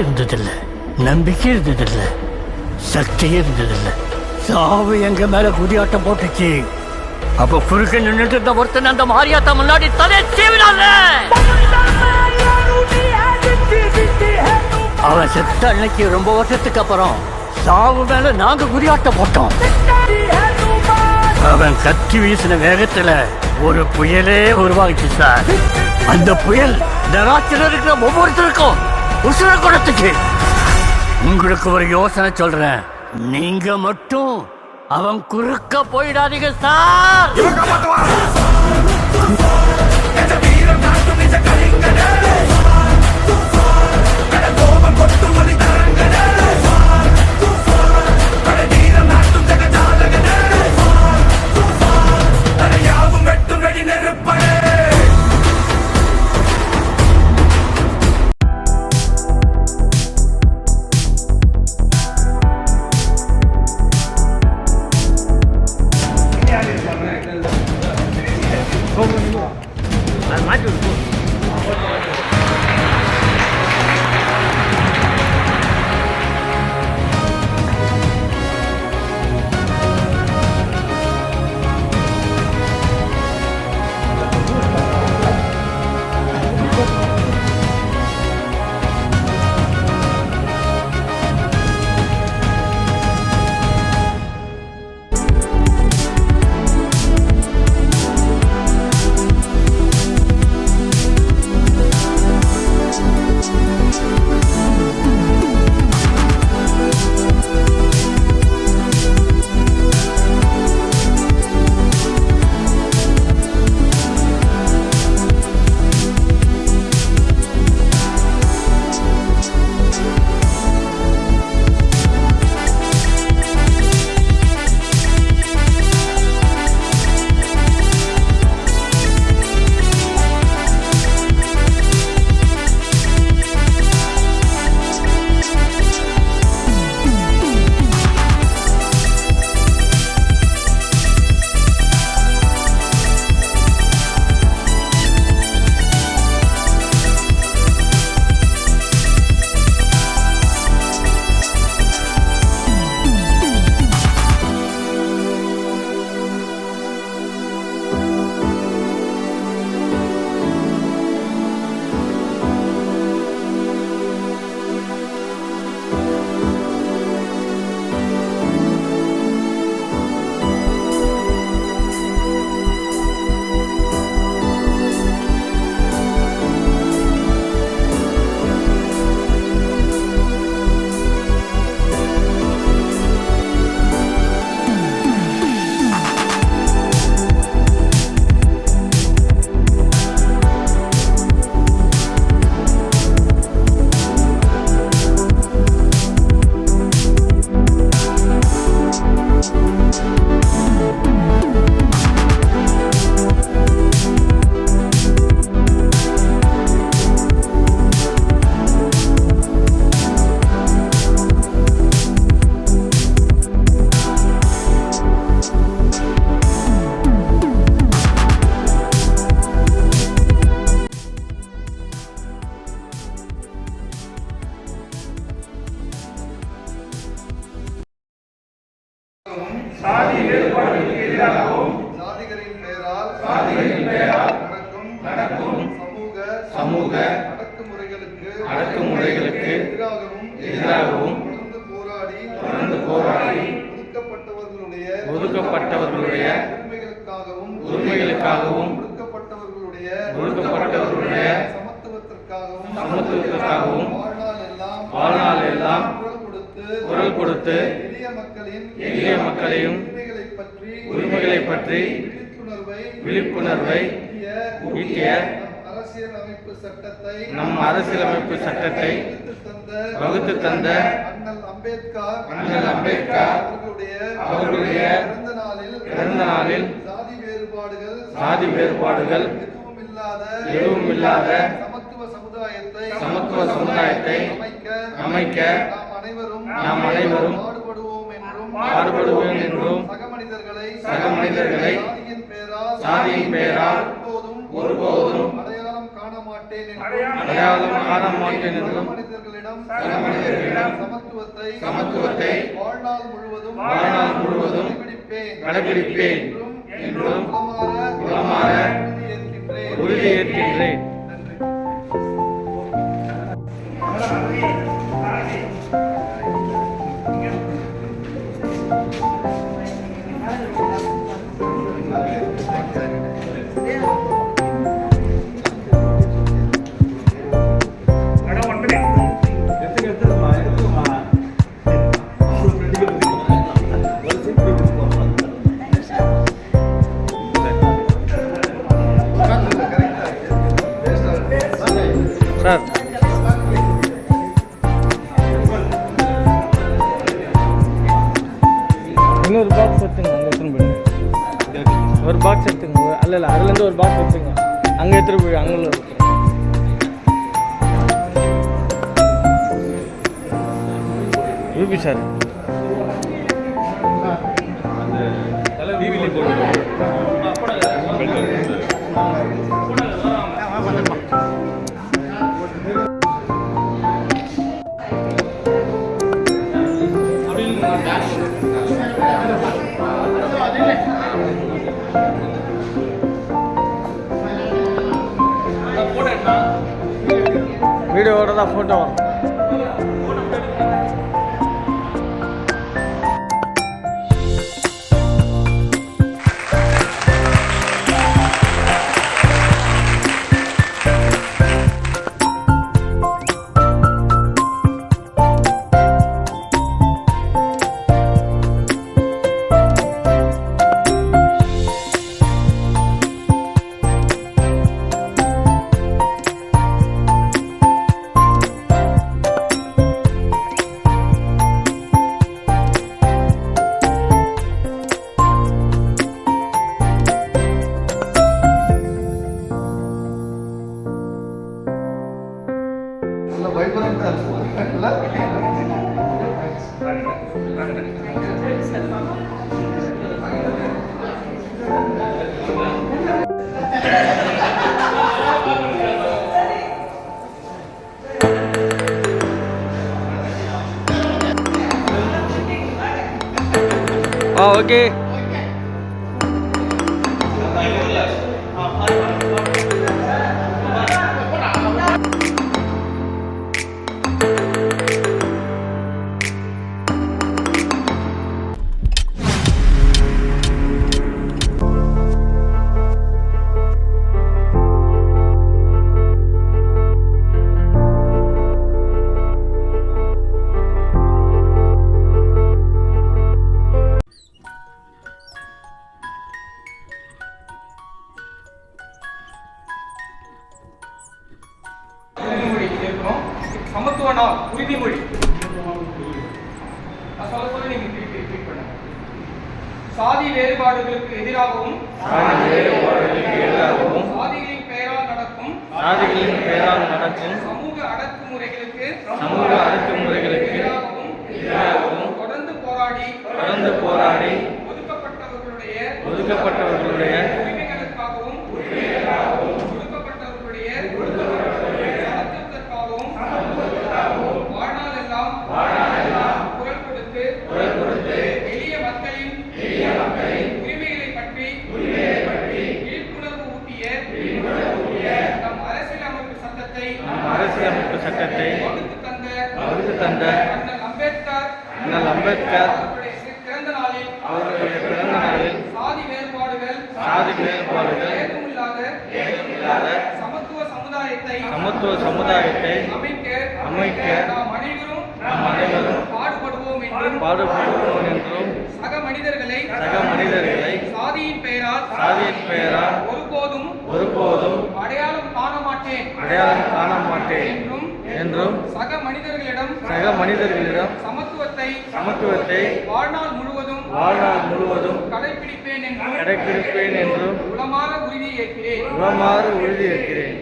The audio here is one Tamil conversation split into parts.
இருந்ததில்லை, நம்பிக்கை இருந்ததில்லை, சக்தி இருந்ததில்லை. சாவு எங்க மேல குதியாட்டம் போட்டுச்சு. அப்ப குறுக்க நின்றுட்டு இருந்த ஒருத்தன் அந்த மாரியாத்தா முன்னாடி தலை சீவினால. அவன் செத்த அன்னைக்கு ரொம்ப வருஷத்துக்கு அப்புறம் சாவு மேல நாங்க குதியாட்டம் போட்டோம். அவன் கத்தி வீசின வேகத்துல ஒரு புயலே உருவாகிச்சு சார். அந்த புயல் நராட்சியில் இருக்கிற ஒவ்வொருத்தருக்கும் உசுர குடத்துக்கு. உங்களுக்கு ஒரு யோசனை சொல்றேன், நீங்க மட்டும் அவன் குறுக்க போயிடாதீங்க சார். சமூக அடக்குமுறைகளுக்கு எதிராகவும் தொடர்ந்து போராடி ஒதுக்கப்பட்டவர்களுடைய உரிமைகளுக்காகவும் ஒடுக்கப்பட்டவர்களுடைய சமத்துவத்திற்காகவும் வாழ்நாள் எல்லாம் குரல் கொடுத்து எளிய மக்களையும் உரிமைகளை பற்றி விழிப்புணர்வை ஈட்டிய நம் அரசியலமைப்பு சட்டத்தை வகுத்து தந்த அண்ணல் அம்பேத்கர் அவர்களுடைய பிறந்த நாளில் சாதி வேறுபாடுகள் எதுவும் இல்லாத சமத்துவ சமுதாயத்தை அமைக்க நாம் அனைவரும் பாடுபடுவோம் என்றும் சக மனிதர்களை சாதியின் பெயரால் ஒருபோதும் மாட்டேன் என்றும் மனிதர்களிடம் சமத்துவத்தை வாழ்நாள் முழுவதும் கடைபிடிப்பேன் என்றும் உளமாற உறுதியேற்கின்றேன். சார் இன்னொரு பாக்ஸ் எடுத்துங்க, அங்கே எடுத்துன்னு போய் ஒரு பாக்ஸ் எடுத்துங்க. அல்ல அதுலேருந்து ஒரு பாக்ஸ் எடுத்துங்க, அங்கே எடுத்துகிட்டு போய் அங்கே எடுத்துங்க. யூபி சார் வீடியோவோட தான் ஃபோட்டோ வரும். ஓகே சமத்துவ நாள் உறுதிமொழி. சொல்ல நீங்க ரிப்பீட் பண்ணுங்க. சாதி வேறுபாடுகளுக்கு எதிராகவும் சாதிகளின் பெயரால் நடக்கும் சமூக அடக்குமுறைகளுக்கு எதிராகவும் தொடர்ந்து போராடி ஒதுக்கப்பட்டவர்களுடைய உரிமைகளுக்காகவும் ஒடுக்கப்பட்டவர்களுடைய வாழ்நாளெல்லாம் குரல் கொடுத்து எளிய மக்களின் உரிமைகளை பற்றி விழிப்புணர்வு ஊட்டிய நம் அரசியலமைப்பு சட்டத்தை வகுத்து தந்த அண்ணல் அம்பேத்கர் அவர்களுடைய பிறந்த நாளில் சாதி வேறுபாடுகள் ஏதுமில்லாத சமத்துவ சமுதாயத்தை அமைக்க நாம் அனைவரும் பாடுபடுவோம் என்றும் சக மனிதர்களை சாதியின் பெயரால் ஒருபோதும் அடையாளம் காண மாட்டேன் என்றும் சக மனிதர்களிடம் சமத்துவத்தை வாழ்நாள் முழுவதும் கடைபிடிப்பேன் என்றும் உளமாற உறுதியேற்கிறேன்.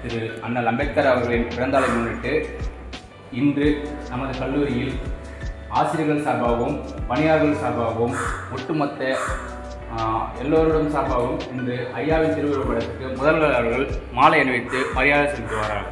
திரு அண்ணல் அம்பேத்கர் அவர்களின் பிறந்தநாளை முன்னிட்டு இன்று நமது கல்லூரியில் ஆசிரியர்கள் சார்பாகவும் பணியாளர்கள் சார்பாகவும் ஒட்டுமொத்த எல்லோருடன் சார்பாகவும் இன்று ஐயாவின் திருவுருவப் படத்துக்கு முதல்வர் அவர்கள் மாலை அணிவித்து மரியாதை செலுத்துவார்கள்.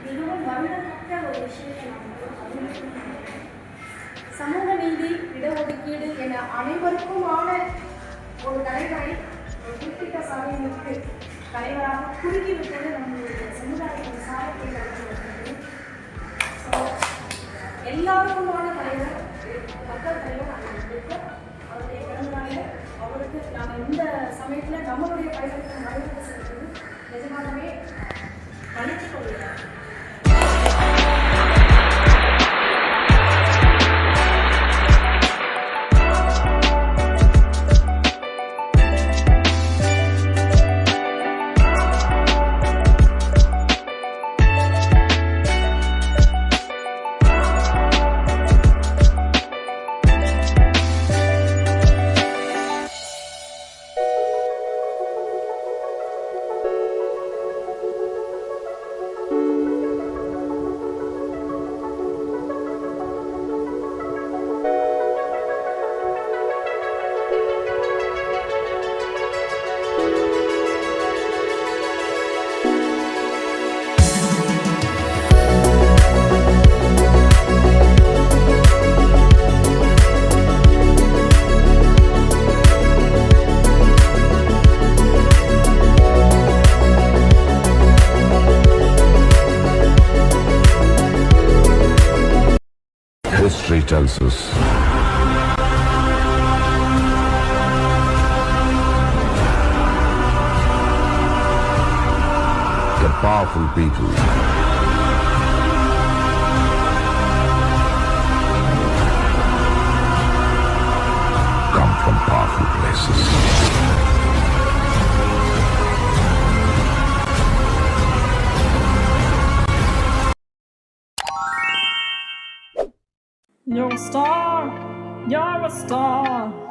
மிகவும் வருடத்தக்க ஒரு விஷயத்தை சமூக நீதி, இடஒதுக்கீடு என அனைவருக்குமான ஒரு தலைவரை ஒரு குறிப்பிட்ட சபையிற்கு தலைவராக குறுக்கிவிட்டது நம்முடைய சமுதாயத்தின் சாதத்தை நடத்துவது. எல்லாருக்குமான தலைவர் மக்கள் தலைவர் அன்பேத்கர் அவருடைய பிறந்தநாளில் அவருக்கு நாங்கள் இந்த சமயத்தில் நம்மளுடைய பயணத்தை மரியாதை செலுத்துவது நிஜமாகவே கணித்துக் கொள்கிறார். History tells us that powerful people come from sacrifices. You're a star. You're a star.